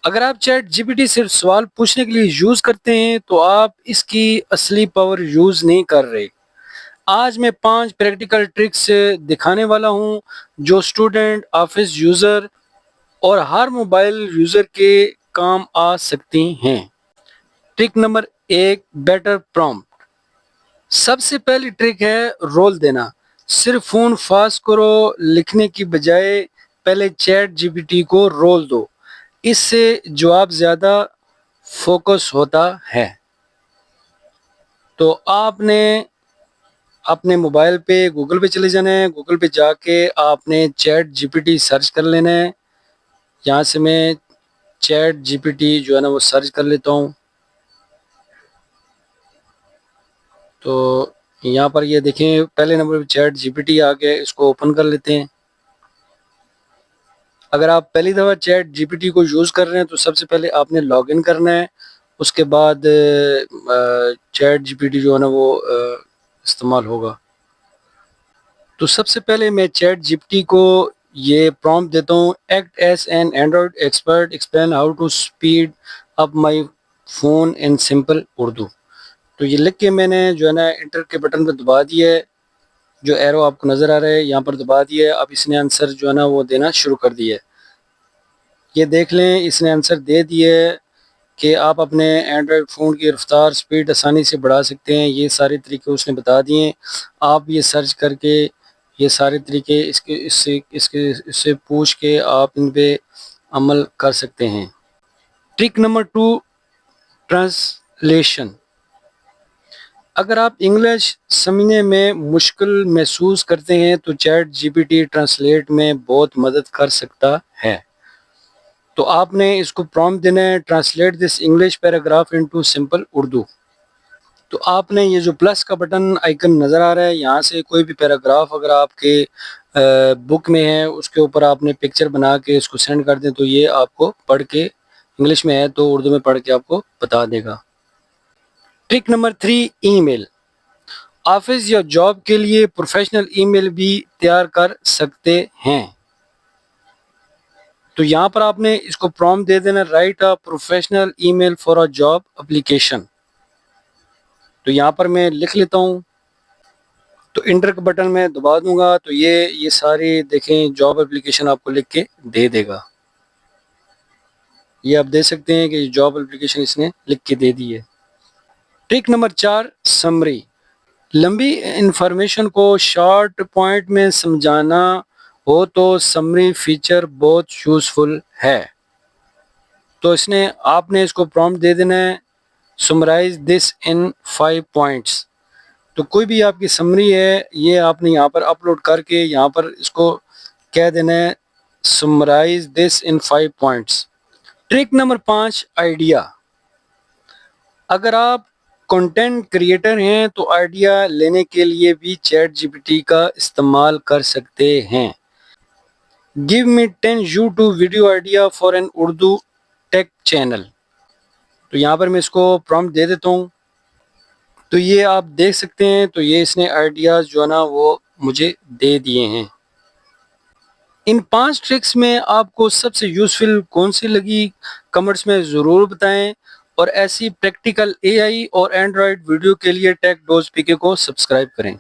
اگر آپ chat G P T صرف سوال پوچھنے کے لیے یوز کرتے ہیں تو آپ اس کی اصلی پاور یوز نہیں کر رہے۔ آج میں 5 پریکٹیکل ٹرکس دکھانے والا ہوں جو اسٹوڈنٹ، آفس یوزر اور ہر موبائل یوزر کے کام آ سکتی ہیں۔ Trick number 1، better prompt. سب سے پہلی ٹرک ہے رول دینا۔ صرف فون فاسٹ کرو لکھنے کی بجائے پہلے چیٹ جی پی ٹی کو رول دو، اس سے جواب زیادہ فوکس ہوتا ہے۔ تو آپ نے اپنے موبائل پہ گوگل پہ چلے جانا ہے، گوگل پہ جا کے آپ نے ChatGPT search کر لینا ہے۔ یہاں سے میں چیٹ جی پی ٹی جو ہے نا وہ سرچ کر لیتا ہوں۔ تو یہاں پر یہ دیکھیں پہلے نمبر پہ چیٹ جی پی ٹی آ گیا، اس کو اوپن کر لیتے ہیں۔ اگر آپ پہلی دفعہ چیٹ جی پی ٹی کو یوز کر رہے ہیں تو سب سے پہلے آپ نے لاگ ان کرنا ہے، اس کے بعد چیٹ جی پی ٹی جو ہے نا وہ استعمال ہوگا۔ تو سب سے پہلے میں چیٹ جی پی ٹی کو یہ پرومپٹ دیتا ہوں، act as an Android expert explain how to speed up my phone in simple Urdu. تو یہ لکھ کے میں نے جو ہے نا انٹر کے بٹن پہ دبا دیا ہے، جو ایرو آپ کو نظر آ رہا ہے یہاں پر دبا دیا ہے۔ اب اس نے آنسر جو ہے نا وہ دینا شروع کر دیا ہے۔ یہ دیکھ لیں اس نے آنسر دے دیا ہے کہ آپ اپنے اینڈرائڈ فون کی رفتار سپیڈ آسانی سے بڑھا سکتے ہیں۔ یہ سارے طریقے اس نے بتا دیے ہیں۔ آپ یہ سرچ کر کے یہ سارے طریقے اس سے پوچھ کے آپ ان پہ عمل کر سکتے ہیں۔ Trick number 2، translation. اگر آپ انگلش سمجھنے میں مشکل محسوس کرتے ہیں تو ChatGPT translate میں بہت مدد کر سکتا ہے۔ تو آپ نے اس کو پرومپٹ دینا ہے، ٹرانسلیٹ دس English paragraph into simple Urdu. تو آپ نے یہ جو پلس کا بٹن آئیکن نظر آ رہا ہے، یہاں سے کوئی بھی پیراگراف اگر آپ کے بک میں ہے اس کے اوپر آپ نے پکچر بنا کے اس کو سینڈ کر دیں تو یہ آپ کو پڑھ کے، انگلش میں ہے تو اردو میں پڑھ کے آپ کو بتا دے گا۔ ٹرک نمبر 3، ای میل۔ آفس یا جاب کے لیے پروفیشنل ای میل بھی تیار کر سکتے ہیں۔ تو یہاں پر آپ نے اس کو پرومپٹ دے دینا، write a professional email for a job application. تو یہاں پر میں لکھ لیتا ہوں، تو انٹر کا بٹن میں دبا دوں گا تو یہ ساری دیکھیں جاب اپلیکیشن آپ کو لکھ کے دے دے گا۔ یہ آپ دیکھ سکتے ہیں کہ جاب اپلیکیشن اس نے لکھ کے دے دی ہے۔ Trick number 4، summary. لمبی انفارمیشن کو شارٹ پوائنٹ میں سمجھانا ہو تو سمری فیچر بہت یوزفل ہے۔ تو آپ نے اس کو پرومپٹ دے دینا ہے، سمرائز دس ان 5 پوائنٹس۔ تو کوئی بھی آپ کی سمری ہے یہ آپ نے یہاں پر اپلوڈ کر کے یہاں پر اس کو کہہ دینا ہے summarize this in 5 points. Trick number 5، idea. اگر آپ کنٹینٹ کریٹر ہیں تو آئیڈیا لینے کے لیے بھی چیٹ جی پی ٹی کا استعمال کر سکتے ہیں۔ Give me 10 YouTube video idea for an Urdu tech channel. تو یہاں پر میں اس کو پرومپٹ دے دیتا ہوں، تو یہ آپ دیکھ سکتے ہیں تو یہ اس نے آئیڈیاز جو ہے نا وہ مجھے دے دیے ہیں۔ ان 5 ٹرکس میں آپ کو سب سے یوزفل کون سی لگی کمنٹس میں ضرور بتائیں، اور ایسی پریکٹیکل اے آئی اور اینڈرائڈ ویڈیو کے لیے ٹیک ڈوز پی کے کو سبسکرائب کریں۔